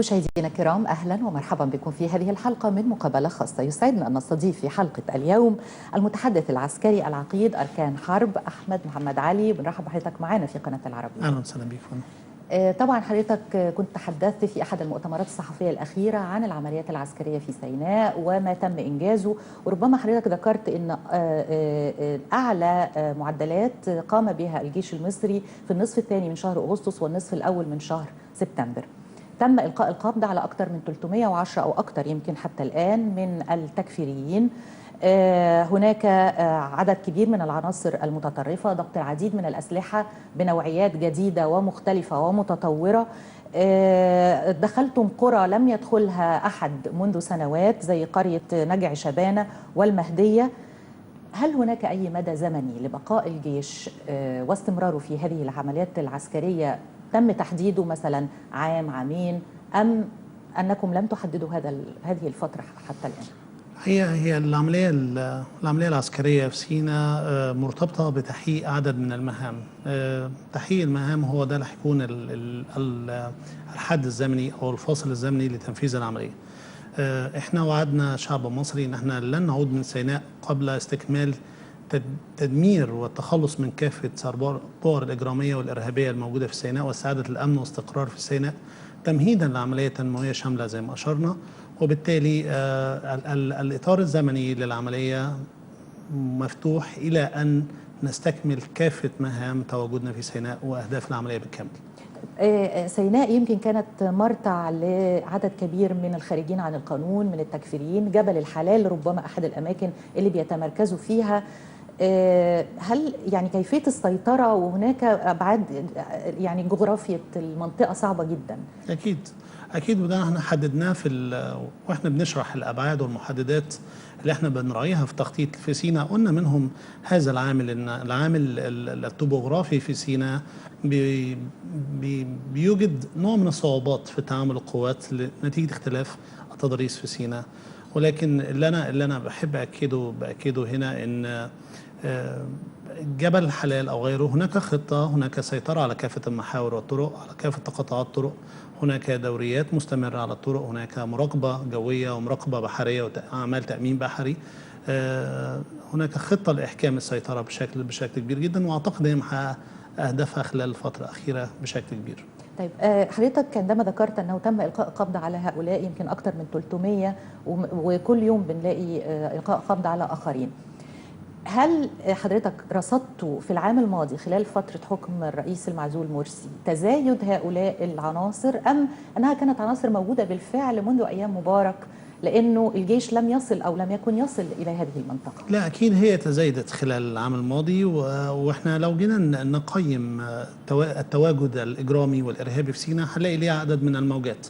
مشاهدينا الكرام، أهلا ومرحبا بكم في هذه الحلقة من مقابلة خاصة. يسعدنا أن نستضيف في حلقة اليوم المتحدث العسكري العقيد أركان حرب أحمد محمد علي. بنرحب بحضرتك معنا في قناة العربية. أهلا وسهلا بكم. طبعا حضرتك كنت تحدثت في أحد المؤتمرات الصحفية الأخيرة عن العمليات العسكرية في سيناء وما تم إنجازه، وربما حضرتك ذكرت أن أعلى معدلات قام بها الجيش المصري في النصف الثاني من شهر أغسطس والنصف الأول من شهر سبتمبر. تم إلقاء القبض على أكثر من 310 أو أكثر يمكن حتى الآن من التكفيريين. هناك عدد كبير من العناصر المتطرفة، ضبط العديد من الأسلحة بنوعيات جديدة ومختلفة ومتطورة. دخلتم قرى لم يدخلها أحد منذ سنوات زي قرية نجع شبانة والمهدية. هل هناك أي مدى زمني لبقاء الجيش واستمراره في هذه العمليات العسكرية تم تحديده مثلا عام عامين، أم أنكم لم تحددوا هذه الفترة حتى الآن؟ هي العملية العسكرية في سيناء مرتبطة بتحقيق عدد من المهام. تحقيق المهام هو ده اللي هيكون الحد الزمني أو الفاصل الزمني لتنفيذ العملية. احنا وعدنا شعب مصري ان احنا لن نعود من سيناء قبل استكمال تدمير والتخلص من كافة البؤر الإجرامية والإرهابية الموجودة في سيناء واستعادة الأمن والاستقرار في سيناء تمهيدا لعملية تنموية شاملة زي ما أشرنا. وبالتالي الإطار الزمني للعملية مفتوح إلى أن نستكمل كافة مهام تواجدنا في سيناء وأهداف العملية بالكامل. سيناء يمكن كانت مرتع لعدد كبير من الخارجين عن القانون من التكفيريين. جبل الحلال ربما أحد الأماكن اللي بيتمركزوا فيها. هل يعني كيفية السيطرة، وهناك أبعاد يعني جغرافية المنطقة صعبة جدا؟ أكيد وده احنا حددناه واحنا بنشرح الأبعاد والمحددات اللي احنا بنراعيها في تخطيط في سيناء. قلنا منهم هذا العامل، ان العامل الطبوغرافي في سيناء بيوجد نوع من الصعوبات في تعامل القوات نتيجة اختلاف التضاريس في سيناء. ولكن اللي انا بحب باكده هنا ان جبل الحلال او غيره هناك خطه، هناك سيطره على كافه المحاور والطرق، على كافه قطاعات الطرق، هناك دوريات مستمره على الطرق، هناك مراقبه جويه ومراقبه بحريه واعمال تامين بحري. هناك خطه لاحكام السيطره بشكل كبير جدا، واعتقد هي محققه اهدافها خلال الفتره الاخيره بشكل كبير. طيب حضرتك عندما ذكرت أنه تم إلقاء قبض على هؤلاء يمكن أكثر من 300 وكل يوم بنلاقي إلقاء قبض على آخرين، هل حضرتك رصدتوا في العام الماضي خلال فترة حكم الرئيس المعزول مرسي تزايد هؤلاء العناصر، أم أنها كانت عناصر موجودة بالفعل منذ أيام مبارك لأنه الجيش لم يصل أو لم يكن يصل إلى هذه المنطقة؟ لا، أكيد هي تزايدت خلال العام الماضي. وإحنا لو جينا نقيم التواجد الإجرامي والإرهابي في سيناء هنلاقي ليه عدد من الموجات.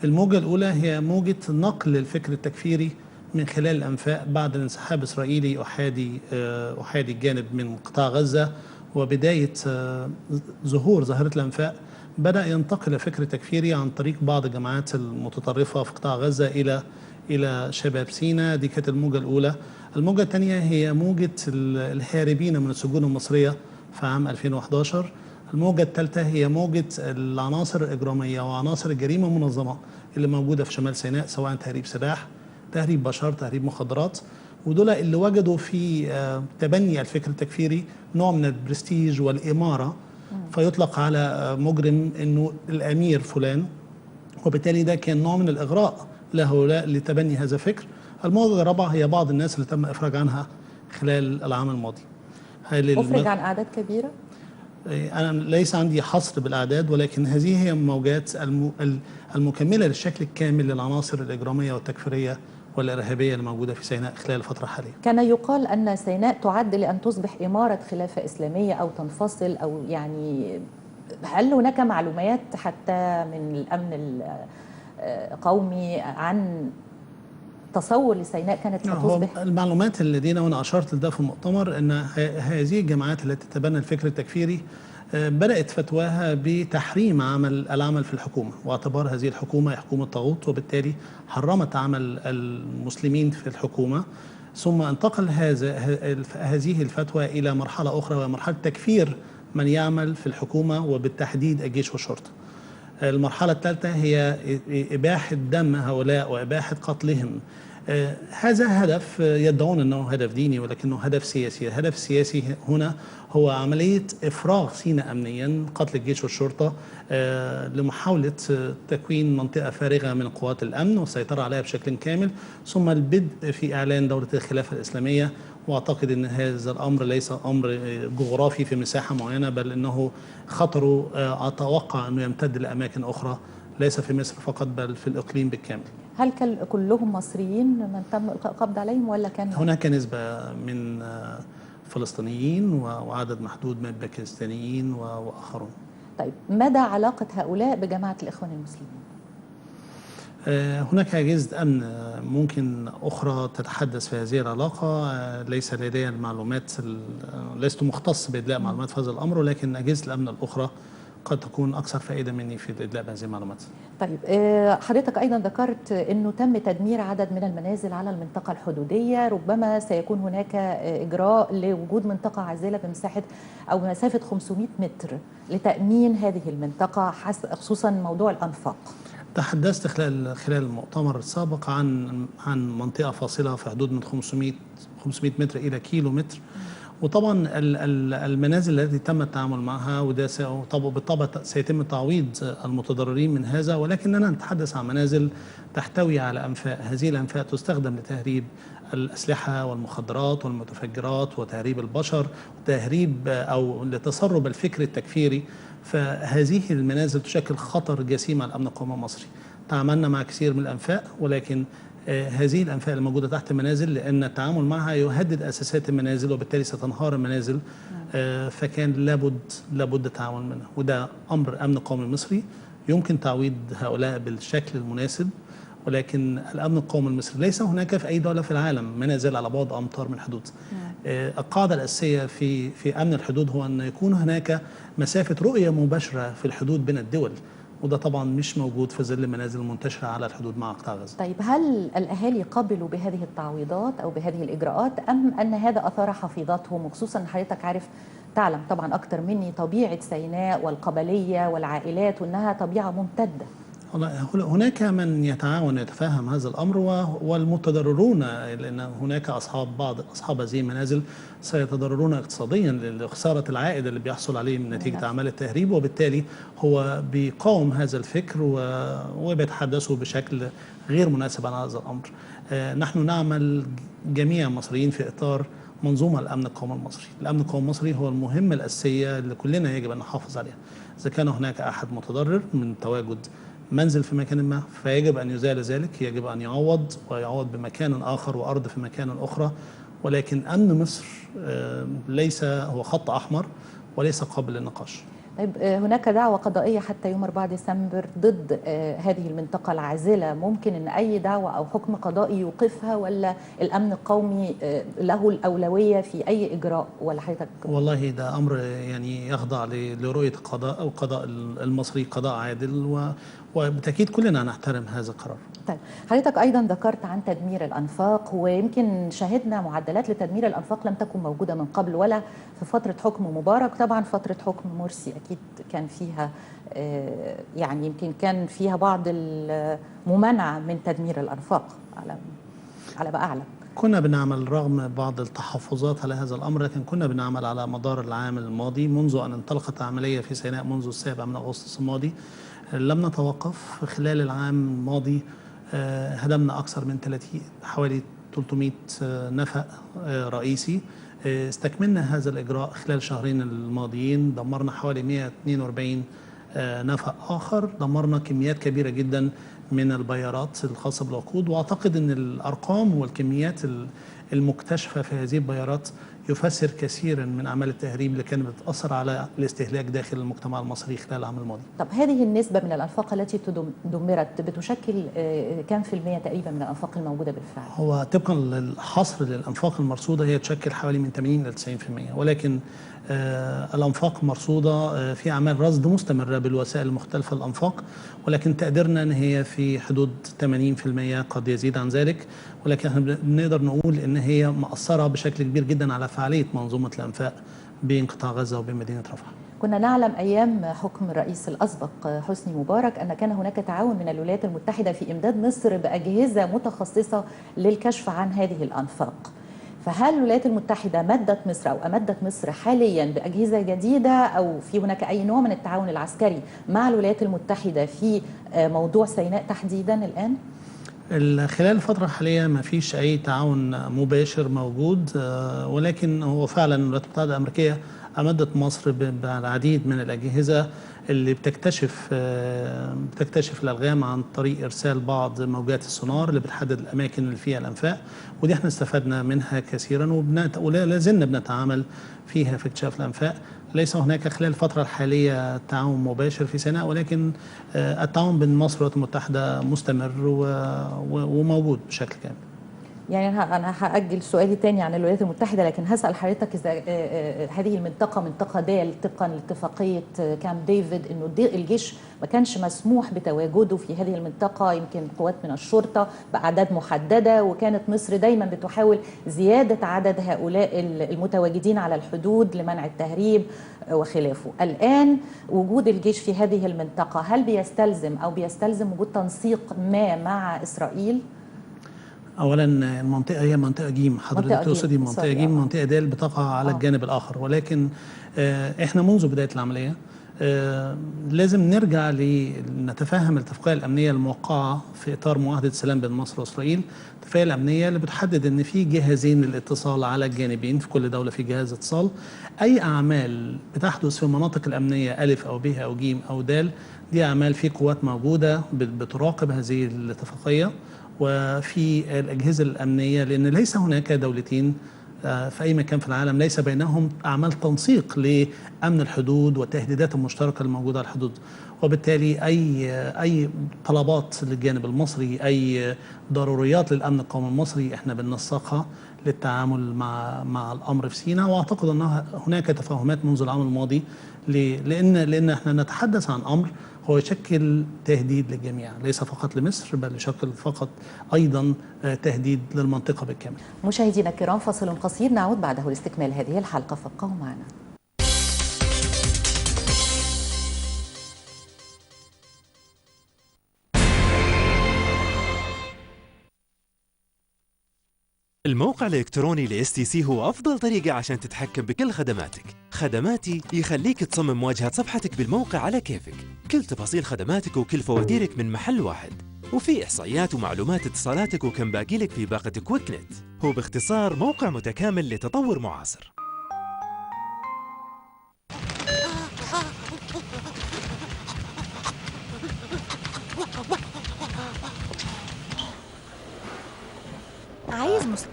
الموجة الأولى هي موجة نقل الفكر التكفيري من خلال الأنفاق بعد الانسحاب إسرائيلي أحادي الجانب من قطاع غزة وبداية ظهور ظاهرة الأنفاق. بدأ ينتقل الفكر التكفيري عن طريق بعض الجماعات المتطرفة في قطاع غزة إلى شباب سيناء. دي كانت الموجة الأولى. الموجة الثانية هي موجة الهاربين من السجون المصرية في عام 2011. الموجة الثالثة هي موجة العناصر الإجرامية وعناصر الجريمة المنظمة اللي موجودة في شمال سيناء، سواء تهريب سلاح، تهريب بشر، تهريب مخدرات. ودول اللي وجدوا في تبني الفكر التكفيري نوع من البرستيج والإمارة، فيطلق على مجرم إنه الأمير فلان، وبالتالي ده كان نوع من الإغراء لهؤلاء لتبني هذا الفكر. الموجة الرابعة هي بعض الناس اللي تم إفراج عنها خلال العام الماضي. أفرج عن أعداد كبيرة؟ أنا ليس عندي حصر بالأعداد، ولكن هذه هي الموجات المكملة للشكل الكامل للعناصر الإجرامية والتكفيرية والإرهابية الموجودة في سيناء خلال الفترة الحالية. كان يقال أن سيناء تعد لأن تصبح إمارة خلافة إسلامية أو تنفصل، أو يعني هل هناك معلومات حتى من الأمن القومي عن تصور لسيناء كانت ستصبح؟ المعلومات اللي لدينا، وانا اشرت لده في المؤتمر، ان هذه الجماعات التي تتبنى الفكر التكفيري بدات فتواها بتحريم العمل في الحكومه، واعتبار هذه الحكومه حكومه طاغوت، وبالتالي حرمت عمل المسلمين في الحكومه. ثم انتقل هذه الفتوى الى مرحله اخرى، وهي مرحله تكفير من يعمل في الحكومه وبالتحديد الجيش والشرطه. المرحلة الثالثة هي إباحة دم هؤلاء وإباحة قتلهم. هذا هدف يدعون أنه هدف ديني، ولكنه هدف سياسي. الهدف السياسي هنا هو عملية إفراغ سيناء أمنيا، قتل الجيش والشرطة، لمحاولة تكوين منطقة فارغة من قوات الأمن والسيطرة عليها بشكل كامل، ثم البدء في إعلان دولة الخلافة الإسلامية. وأعتقد أن هذا الأمر ليس أمر جغرافي في مساحة معينة، بل أنه خطره أتوقع أنه يمتد لأماكن أخرى، ليس في مصر فقط بل في الإقليم بالكامل. هل كلهم مصريين من تم إلقاء القبض عليهم ولا كان هناك نسبة من فلسطينيين وعدد محدود من الباكستانيين وآخرون؟ طيب مدى علاقة هؤلاء بجماعة الإخوان المسلمين؟ هناك أجهزة أمن ممكن أخرى تتحدث في هذه العلاقة. ليس لدي المعلومات، لست مختص بإدلاء معلومات في هذا الأمر، ولكن أجهزة الأمن الأخرى قد تكون أكثر فائدة مني في الإدلاء بهذه المعلومات. طيب حضرتك أيضا ذكرت أنه تم تدمير عدد من المنازل على المنطقة الحدودية، ربما سيكون هناك إجراء لوجود منطقة عازلة بمساحة أو مسافة 500 متر لتأمين هذه المنطقة، خصوصا موضوع الأنفاق. تحدثت خلال المؤتمر السابق عن منطقة فاصلة في حدود من 500 متر إلى كيلو متر. وطبعا المنازل التي تم التعامل معها، وده بالطبع سيتم تعويض المتضررين من هذا، ولكننا نتحدث عن منازل تحتوي على أنفاق. هذه الأنفاق تستخدم لتهريب الأسلحة والمخدرات والمتفجرات وتهريب البشر وتهريب أو لتسرب الفكر التكفيري. فهذه المنازل تشكل خطر جسيم على الأمن القومي المصري. تعاملنا مع كثير من الأنفاق، ولكن هذه الأنفاق الموجودة تحت المنازل، لأن التعامل معها يهدد أساسات المنازل وبالتالي ستنهار المنازل. فكان لابد التعامل منها، وده أمر أمن قومي مصري يمكن تعويض هؤلاء بالشكل المناسب. ولكن الأمن القومي المصري ليس هناك في أي دولة في العالم منازل على بعد أمتار من الحدود. القاعدة الأساسية في أمن الحدود هو أن يكون هناك مسافة رؤية مباشرة في الحدود بين الدول، وده طبعا مش موجود في ظل منازل منتشرة على الحدود مع قطاع غزة. طيب هل الأهالي قبلوا بهذه التعويضات أو بهذه الإجراءات، أم أن هذا أثار حفيظتهم؟ وخصوصا حضرتك عارف تعلم طبعا أكتر مني طبيعة سيناء والقبلية والعائلات، وأنها طبيعة ممتدة. هناك من يتعاون ويتفهم هذا الأمر، والمتضررون، لأن هناك بعض أصحاب هذه المنازل سيتضررون اقتصاديا لخسارة العائد اللي بيحصل عليه من نتيجة أعمال التهريب، وبالتالي هو بيقاوم هذا الفكر وبيتحدثوا بشكل غير مناسب عن هذا الأمر. نحن نعمل جميع المصريين في إطار منظومة الأمن القومي المصري. الأمن القومي المصري هو المهمة الأساسية اللي كلنا يجب أن نحافظ عليها. إذا كان هناك أحد متضرر من تواجد منزل في مكان ما، فيجب أن يزال ذلك، يجب أن يعوض ويعوض بمكان آخر وأرض في مكان أخرى. ولكن أمن مصر ليس هو خط أحمر وليس قابل للنقاش. طيب هناك دعوة قضائية حتى يوم 4 ديسمبر ضد هذه المنطقة العازلة، ممكن أن أي دعوة أو حكم قضائي يوقفها، ولا الأمن القومي له الأولوية في أي إجراء، ولا حضرتك؟ والله ده أمر يعني يخضع لرؤية القضاء، أو القضاء المصري قضاء عادل، وبالتأكيد كلنا نحترم هذا القرار. طيب حضرتك أيضا ذكرت عن تدمير الأنفاق، ويمكن شهدنا معدلات لتدمير الأنفاق لم تكن موجودة من قبل ولا في فترة حكم مبارك. طبعا فترة حكم مرسي أكيد كان فيها يعني يمكن كان فيها بعض الممانعة من تدمير الأنفاق على ما أعلم. كنا بنعمل رغم بعض التحفظات على هذا الأمر، لكن كنا بنعمل على مدار العام الماضي منذ أن انطلقت العملية في سيناء منذ 7 أغسطس الماضي. لم نتوقف. خلال العام الماضي هدمنا أكثر من حوالي 300 نفق رئيسي. استكملنا هذا الإجراء خلال شهرين الماضيين. دمرنا حوالي 142 نفق آخر. دمرنا كميات كبيرة جدا من البيارات الخاصة بالوقود، وأعتقد أن الأرقام والكميات المكتشفة في هذه البيارات يفسر كثيرا من أعمال التهريب اللي كانت بتأثر على الاستهلاك داخل المجتمع المصري خلال العام الماضي. طب هذه النسبة من الأنفاق التي دمرت بتشكل كم في المية تقريبا من الأنفاق الموجودة بالفعل؟ هو طبقا للحصر للأنفاق المرصودة هي تشكل حوالي من 80 إلى 90%، ولكن الأنفاق المرصودة في أعمال رصد مستمرة بالوسائل المختلفة للأنفاق، ولكن تقديرنا أن هي في حدود 80%، قد يزيد عن ذلك، ولكن نقدر نقول أن هي مأثرة بشكل كبير جدا على فعالية منظومة الأنفاق بين قطاع غزة وبين مدينة رفح. كنا نعلم أيام حكم الرئيس الأسبق حسني مبارك أن كان هناك تعاون من الولايات المتحدة في إمداد مصر بأجهزة متخصصة للكشف عن هذه الأنفاق. فهل الولايات المتحدة مدت مصر أو أمدت مصر حاليا بأجهزة جديدة، أو في هناك أي نوع من التعاون العسكري مع الولايات المتحدة في موضوع سيناء تحديدا الآن؟ خلال الفترة الحالية ما فيش أي تعاون مباشر موجود، ولكن هو فعلا الولايات المتحدة الأمريكية أمدت مصر بالعديد من الأجهزة اللي بتكتشف الألغام عن طريق إرسال بعض موجات السونار اللي بتحدد الأماكن اللي فيها الأنفاق، ودي احنا استفدنا منها كثيرا ولا زلنا بنتعامل فيها في اكتشاف الأنفاق. ليس هناك خلال الفترة الحالية تعاون مباشر في سيناء، ولكن التعاون بين مصر والولايات المتحدة مستمر وموجود بشكل كامل. يعني أنا هأجل سؤالي تاني عن الولايات المتحدة، لكن هسأل حضرتك إذا هذه المنطقة منطقة دال طبقا لاتفاقية كامب ديفيد، إنه الجيش ما كانش مسموح بتواجده في هذه المنطقة، يمكن قوات من الشرطة بأعداد محددة، وكانت مصر دايما بتحاول زيادة عدد هؤلاء المتواجدين على الحدود لمنع التهريب وخلافه. الآن وجود الجيش في هذه المنطقة هل بيستلزم وجود تنسيق ما مع إسرائيل؟ اولا المنطقه هي منطقه جيم، حضرتك تقصدي منطقه جيم. منطقه دال بتقع على الجانب الاخر، ولكن احنا منذ بدايه العمليه لازم نرجع لنتفهم الاتفاقيه الامنيه الموقعه في اطار معاهده السلام بين مصر واسرائيل. الاتفاقيه الامنيه اللي بتحدد ان في جهازين للاتصال على الجانبين، في كل دوله في جهاز اتصال. اي اعمال بتحدث في المناطق الامنيه الف او ب او ج او د، دي اعمال في قوات موجوده بتراقب هذه الاتفاقيه وفي الأجهزة الأمنية، لأن ليس هناك دولتين في أي مكان في العالم ليس بينهم أعمال تنسيق لأمن الحدود والتهديدات المشتركة الموجودة على الحدود. وبالتالي أي طلبات للجانب المصري، أي ضروريات للأمن القومي المصري، إحنا بننسقها للتعامل مع الأمر في سيناء. وأعتقد أن هناك تفاهمات منذ العام الماضي، لأن إحنا نتحدث عن أمر هو يشكل تهديد للجميع، ليس فقط لمصر، بل يشكل فقط أيضا تهديد للمنطقة بالكامل. مشاهدينا الكرام، فاصل قصير نعود بعده لاستكمال هذه الحلقة، فابقوا معنا. الموقع الإلكتروني ل STC هو أفضل طريقة عشان تتحكم بكل خدماتك. خدماتي يخليك تصمم واجهة صفحتك بالموقع على كيفك، كل تفاصيل خدماتك وكل فواتيرك من محل واحد، وفي إحصائيات ومعلومات اتصالاتك وكم باقي لك في باقة كويك نت. هو باختصار موقع متكامل لتطور معاصر. عايز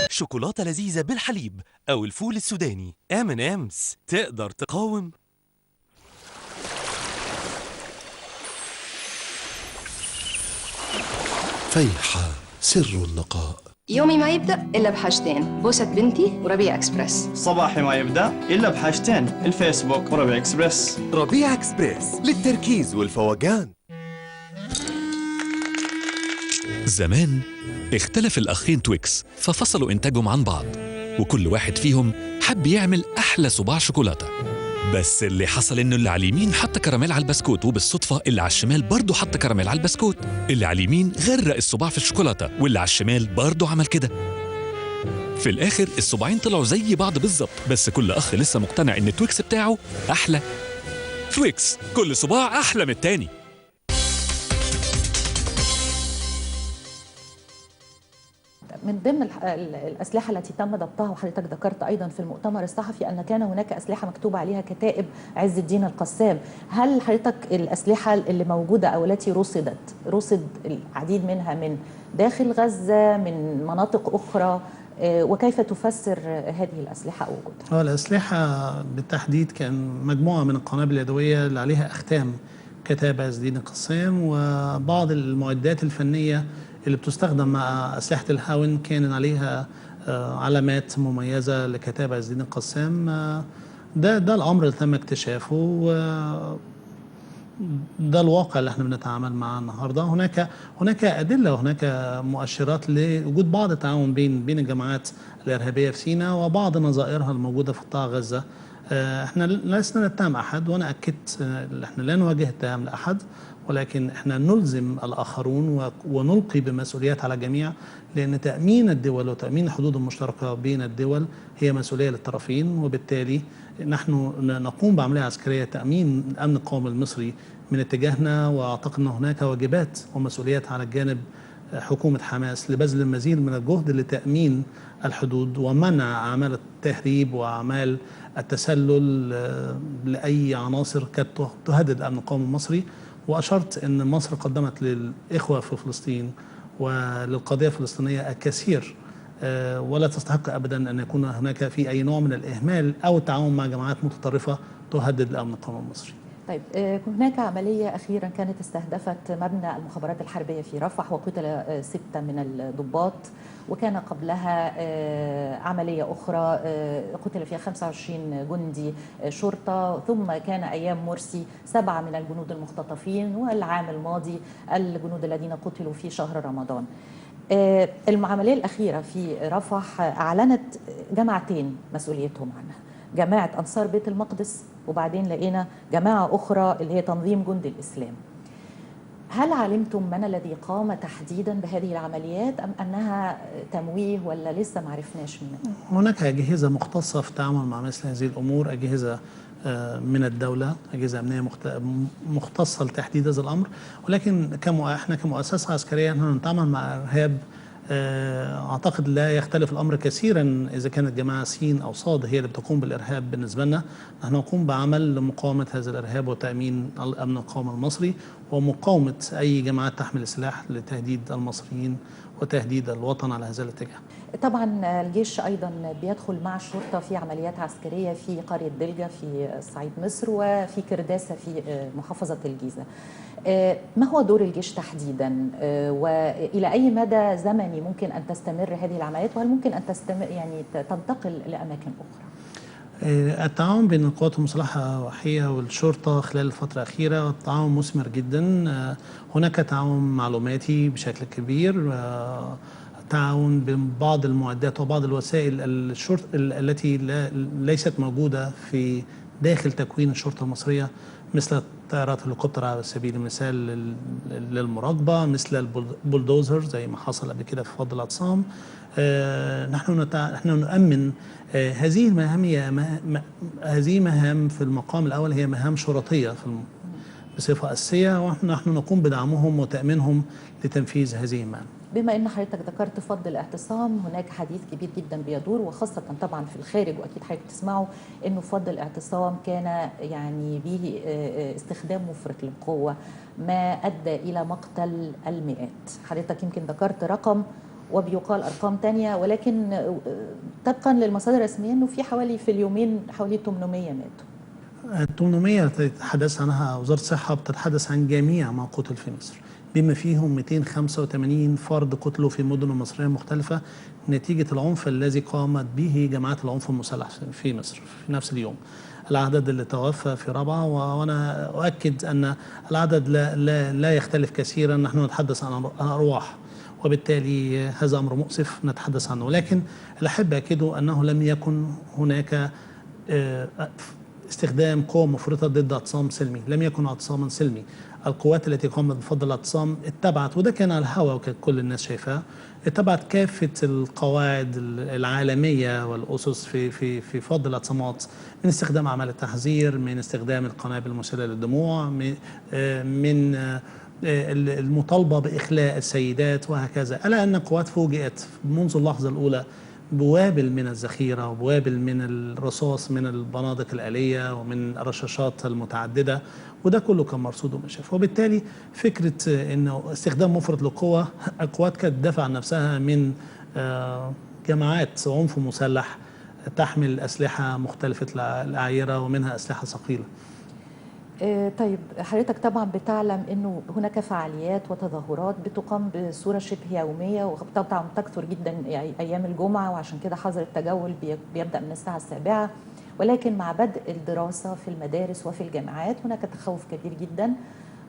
شوكولاتة لذيذة بالحليب أو الفول السوداني M&M's، تقدر تقاوم؟ فيحة سر النقاء. يومي ما يبدأ إلا بحاجتين، بوسة بنتي وربيع إكسبرس. صباحي ما يبدأ إلا بحاجتين، الفيسبوك وربيع إكسبرس. ربيع إكسبرس للتركيز والفوقان. زمان اختلف الأخين تويكس ففصلوا إنتاجهم عن بعض، وكل واحد فيهم حب يعمل أحلى صباع شوكولاتة. بس اللي حصل إنه اللي على اليمين حط كراميل على البسكوت، وبالصدفة اللي على الشمال برضه حط كراميل على البسكوت. اللي على اليمين غرق الصباع في الشوكولاتة، واللي على الشمال برضه عمل كده. في الآخر الصباعين طلعوا زي بعض بالظبط، بس كل أخ لسه مقتنع إن التويكس بتاعه أحلى. تويكس، كل صباع أحلى من التاني. من ضمن الأسلحة التي تم ضبطها، وحضرتك ذكرت أيضا في المؤتمر الصحفي أن كان هناك أسلحة مكتوب عليها كتائب عز الدين القسام. هل حضرتك الأسلحة اللي موجودة أو التي رصد العديد منها من داخل غزة من مناطق أخرى، وكيف تفسر هذه الأسلحة أو وجودها؟ الأسلحة بالتحديد كان مجموعة من القنابل اليدوية اللي عليها أختام كتائب عز الدين القسام، وبعض المعدات الفنية اللي بتستخدم مع أسلحة الهاون كان عليها علامات مميزة لكتائب عز الدين القسام. ده الأمر اللي تم اكتشافه، ده الواقع اللي احنا بنتعامل معاه النهارده. هناك ادله وهناك مؤشرات لوجود بعض التعاون بين الجماعات الارهابيه في سيناء وبعض نظائرها الموجوده في قطاع غزه. احنا لسنا نتهم احد، وانا اكدت احنا لا نواجه اتهام لاحد، ولكن احنا نلزم الاخرون ونلقي بمسؤوليات على الجميع، لان تامين الدول وتامين الحدود المشتركه بين الدول هي مسؤوليه للطرفين، وبالتالي نحن نقوم بعمليه عسكريه تامين الامن القومي المصري من اتجاهنا. واعتقد ان هناك واجبات ومسؤوليات على الجانب حكومه حماس لبذل المزيد من الجهد لتامين الحدود ومنع اعمال التهريب واعمال التسلل لاي عناصر كانت تهدد الامن القومي المصري. واشرت ان مصر قدمت للاخوه في فلسطين وللقضيه الفلسطينيه الكثير، ولا تستحق ابدا ان يكون هناك في اي نوع من الاهمال او التعاون مع جماعات متطرفه تهدد الامن القومي المصري. طيب، هناك عملية أخيرا كانت استهدفت مبنى المخابرات الحربية في رفح وقتل 6 من الضباط، وكان قبلها عملية أخرى قتل فيها 25 جندي شرطة، ثم كان أيام مرسي 7 من الجنود المختطفين، والعام الماضي الجنود الذين قتلوا في شهر رمضان. العملية الأخيرة في رفح أعلنت جماعتين مسؤوليتهم عنها، جماعة أنصار بيت المقدس، وبعدين لقينا جماعة أخرى اللي هي تنظيم جند الإسلام. هل علمتم من الذي قام تحديدا بهذه العمليات أم أنها تمويه ولا لسه ما عرفناش منها؟ هناك أجهزة مختصة في التعامل مع مثل هذه الأمور، أجهزة من الدولة، أجهزة أمنية مختصة لتحديد هذا الأمر، ولكن احنا كمؤسسة عسكرية نحن نتعامل مع إرهاب. أعتقد لا يختلف الأمر كثيرا إذا كانت جماعة سين أو صاد هي اللي بتقوم بالإرهاب. بالنسبة لنا نحن نقوم بعمل لمقاومة هذا الإرهاب وتأمين الأمن القومي المصري ومقاومة أي جماعات تحمل سلاح لتهديد المصريين وتهديد الوطن على هذا الاتجاه. طبعا الجيش أيضا بيدخل مع الشرطة في عمليات عسكرية في قرية دلجة في صعيد مصر وفي كرداسة في محافظة الجيزة. ما هو دور الجيش تحديدا، وإلى أي مدى زمني ممكن أن تستمر هذه العمليات، وهل ممكن أن تستمر يعني تنتقل لأماكن أخرى؟ التعاون بين القوات المسلحة وحية والشرطة خلال الفترة الأخيرة التعاون مثمر جدا. هناك تعاون معلوماتي بشكل كبير، تعاون بين بعض المعدات وبعض الوسائل التي ليست موجودة في داخل تكوين الشرطة المصرية، مثل طائرات الهليكوبتر على سبيل المثال للمراقبة، مثل البولدوزر زي ما حصل قبل كده في فض الاعتصام. نحن نؤمن هذه المهام. هذه مهام في المقام الأول هي مهام شرطية بصفة أساسية، ونحن نقوم بدعمهم وتأمينهم لتنفيذ هذه المهام. بما ان حضرتك ذكرت فض الاعتصام، هناك حديث كبير جدا بيدور وخاصه طبعا في الخارج، واكيد حضرتك تسمعوا انه فض الاعتصام كان يعني به استخدام مفرط للقوه ما ادى الى مقتل المئات. حضرتك يمكن ذكرت رقم وبيقال ارقام تانية، ولكن طبقا للمصادر الرسميه انه في اليومين حوالي 800 ماتوا. 800 تتحدث عنها وزاره الصحه، بتتحدث عن جميع ما قتل في مصر، بما فيهم 285 فرد قتلوا في مدن مصرية مختلفة نتيجة العنف الذي قامت به جماعات العنف المسلح في مصر في نفس اليوم. العدد اللي توفى في رابعة، وأنا أؤكد أن العدد لا يختلف كثيرا. نحن نتحدث عن أرواح، وبالتالي هذا أمر مؤسف نتحدث عنه، ولكن اللي أحب أكده أنه لم يكن هناك استخدام قوة مفرطة ضد اعتصام سلمي، لم يكن اعتصاما سلمي. القوات التي قامت بفض الاعتصام اتبعت، وده كان على الهواء وكانت كل الناس شايفاه، اتبعت كافة القواعد العالمية والأسس في فض الاعتصامات، من استخدام أعمال التحذير، من استخدام القنابل المسيلة للدموع، من المطالبة بإخلاء السيدات وهكذا، ألا أن القوات فوجئت منذ اللحظة الأولى بوابل من الذخيرة وبوابل من الرصاص من البنادق الآلية ومن الرشاشات المتعددة، وده كله كان مرصود ومشاف. وبالتالي فكرة أنه استخدام مفرط للقوة، القوات كانت تدافع عن نفسها من جماعات عنف مسلح تحمل أسلحة مختلفة الأعيرة ومنها أسلحة ثقيلة. طيب حضرتك طبعا بتعلم انه هناك فعاليات وتظاهرات بتقام بصوره شبه يوميه، وطبعا تكثر جدا ايام الجمعه، وعشان كده حظر التجول بيبدا من الساعه 7، ولكن مع بدء الدراسة في المدارس وفي الجامعات هناك تخوف كبير جدا،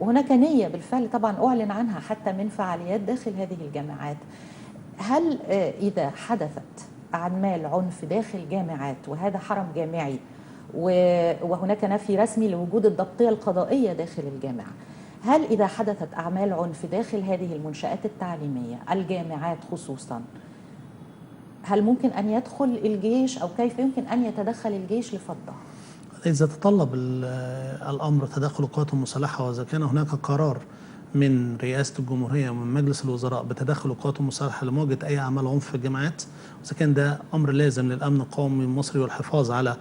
وهناك نية بالفعل طبعا أعلن عنها حتى من فعاليات داخل هذه الجامعات. هل إذا حدثت أعمال عنف داخل جامعات، وهذا حرم جامعي وهناك نفي رسمي لوجود الضبطية القضائية داخل الجامعة، هل إذا حدثت أعمال عنف داخل هذه المنشآت التعليمية الجامعات خصوصا، هل ممكن أن يدخل الجيش أو كيف يمكن أن يتدخل الجيش لفضها؟ إذا تطلب الأمر تدخل القوات المسلحة، وإذا كان هناك قرار من رئاسة الجمهورية ومن مجلس الوزراء بتدخل القوات المسلحة لمواجهة أي أعمال عنف في الجامعات، وإذا كان ده أمر لازم للأمن القومي المصري والحفاظ على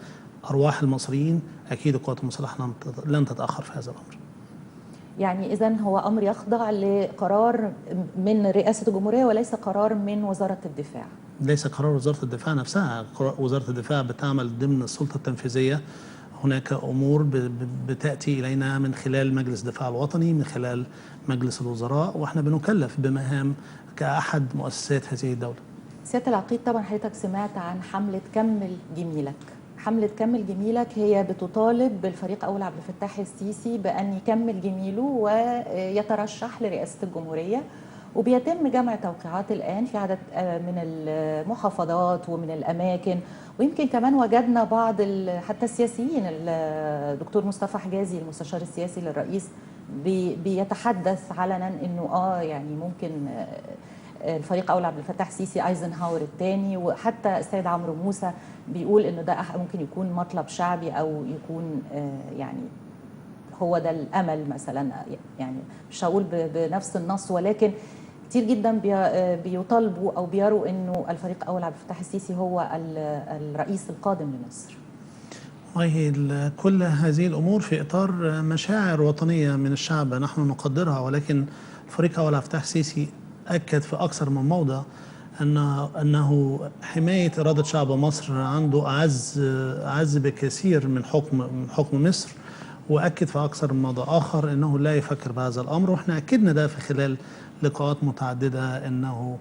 أرواح المصريين، أكيد القوات المسلحة لن تتأخر في هذا الأمر. يعني إذن هو أمر يخضع لقرار من رئاسة الجمهورية وليس قرار من وزارة الدفاع؟ ليس قرار وزارة الدفاع نفسها، وزارة الدفاع بتعمل ضمن السلطة التنفيذية. هناك أمور بتأتي إلينا من خلال مجلس الدفاع الوطني، من خلال مجلس الوزراء، وإحنا بنكلف بمهام كأحد مؤسسات هذه الدولة. سيادة العقيد، طبعا حضرتك سمعت عن حملة كمل جميلك. حملة كمل جميلك هي بتطالب بالفريق أول عبد الفتاح السيسي بأن يكمل جميله ويترشح لرئاسة الجمهورية، وبيتم جمع توقيعات الآن في عدد من المحافظات ومن الأماكن، ويمكن كمان وجدنا بعض حتى السياسيين. الدكتور مصطفى حجازي المستشار السياسي للرئيس بيتحدث علنا انه يعني ممكن الفريق اول عبد الفتاح السيسي ايزنهاور الثاني، وحتى السيد عمرو موسى بيقول انه ده ممكن يكون مطلب شعبي او يكون يعني هو ده الامل مثلا. يعني مش هقول بنفس النص، ولكن كتير جدا بيطالبوا او بيروا انه الفريق اول عبد الفتاح السيسي هو الرئيس القادم لمصر. وهي كل هذه الامور في اطار مشاعر وطنيه من الشعب نحن نقدرها، ولكن الفريق اول عبد الفتاح السيسي اكد في اكثر من موضع انه حمايه اراده شعب مصر عنده اعز بكثير من حكم مصر، واكد في اكثر من موضع اخر انه لا يفكر بهذا الامر. واحنا اكدنا ده في خلال لقاءات متعدده، انه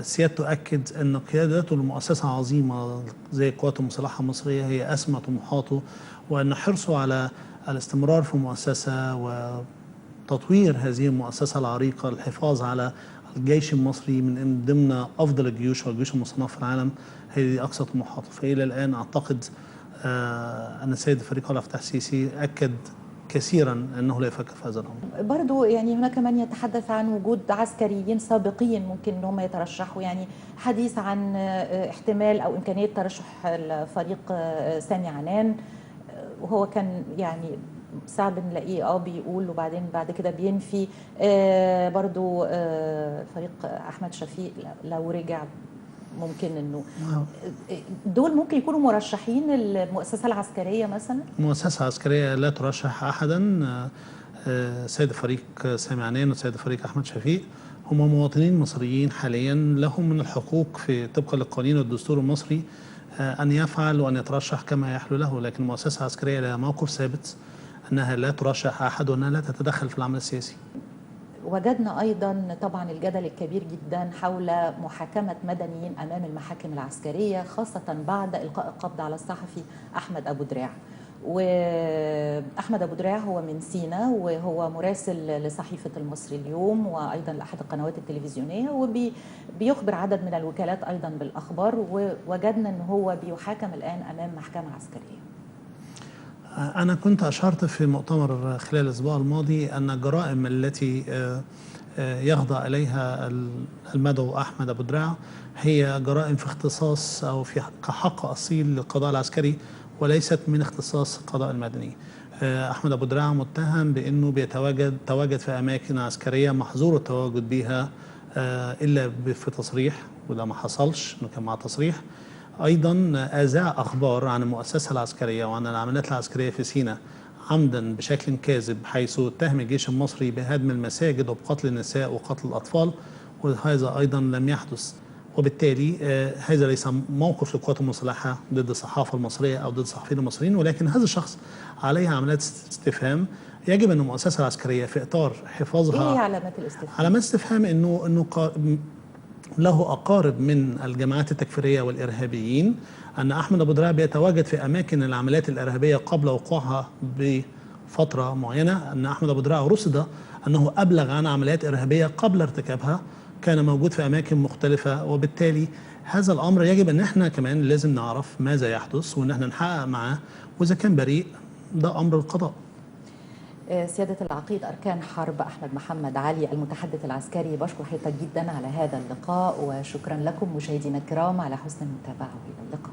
سيادته اكد ان قيادته لمؤسسه عظيمه زي القوات المسلحه المصريه هي اسمى طموحاته، وان حرصه على الاستمرار في المؤسسه وتطوير هذه المؤسسه العريقه، الحفاظ على الجيش المصري من ضمن افضل الجيوش والجيوش المصنفه في العالم، هذه اقصى طموحاته. فالى الان اعتقد ان السيد الفريق عبد الفتاح السيسي اكد كثيرا انه لا يفكر في هذا الامر. برضو يعني هناك من يتحدث عن وجود عسكريين سابقين ممكن انهم يترشحوا، يعني حديث عن احتمال او امكانيه ترشح الفريق سامي عنان، وهو كان يعني ساعات بنلاقيه بيقول وبعدين بعد كده بينفي. برضو فريق احمد شفيق لو رجع ممكن انه دول ممكن يكونوا مرشحين المؤسسه العسكريه مثلا. المؤسسه العسكريه لا ترشح احدا. سيد الفريق سامي عنان وسيد الفريق احمد شفيق هم مواطنين مصريين حاليا، لهم من الحقوق في طبقا للقوانين والدستور المصري ان يفعل وان يترشح كما يحلو له، لكن المؤسسه العسكريه لها موقف ثابت انها لا ترشح احد وانها لا تتدخل في العمل السياسي. وجدنا أيضا طبعا الجدل الكبير جدا حول محاكمة مدنيين أمام المحاكم العسكرية، خاصة بعد إلقاء القبض على الصحفي أحمد أبو دراع. وأحمد أبو دراع هو من سينا، وهو مراسل لصحيفة المصري اليوم وأيضا لأحد القنوات التلفزيونية، وبيخبر عدد من الوكالات أيضا بالأخبار، ووجدنا أنه هو بيحاكم الآن أمام محكمة عسكرية. أنا كنت أشرت في مؤتمر خلال الأسبوع الماضي أن الجرائم التي يخضع إليها المدعو أحمد أبو دراع هي جرائم في اختصاص أو في كحق أصيل للقضاء العسكري وليست من اختصاص القضاء المدني. أحمد أبو دراع متهم بأنه تواجد في أماكن عسكرية محظور التواجد بها إلا في تصريح، وده ما حصلش، إنه كان مع تصريح. أيضا أذاع أخبار عن المؤسسة العسكرية وعن العمليات العسكرية في سيناء عمدا بشكل كاذب، حيث اتهم الجيش المصري بهدم المساجد وبقتل النساء وقتل الأطفال، وهذا أيضا لم يحدث. وبالتالي هذا ليس موقف للقوات المسلحة ضد الصحافة المصرية أو ضد الصحفيين المصريين، ولكن هذا الشخص عليه علامات استفهام. يجب أن المؤسسة العسكرية في إطار حفاظها. إيه علامات الاستفهام؟ علامات استفهام إنه له أقارب من الجماعات التكفيرية والإرهابيين، أن أحمد أبو دراع بيتواجد في أماكن العمليات الإرهابية قبل وقوعها بفترة معينة، أن أحمد أبو دراع رصد أنه أبلغ عن عمليات إرهابية قبل ارتكابها، كان موجود في أماكن مختلفة، وبالتالي هذا الأمر يجب أن احنا كمان لازم نعرف ماذا يحدث وأن احنا نحقق معاه، وإذا كان بريء ده أمر القضاء. سيادة العقيد أركان حرب أحمد محمد علي المتحدث العسكري، بشكر حضرتك جدا على هذا اللقاء، وشكرا لكم مشاهدينا الكرام على حسن المتابعة، وإلى اللقاء.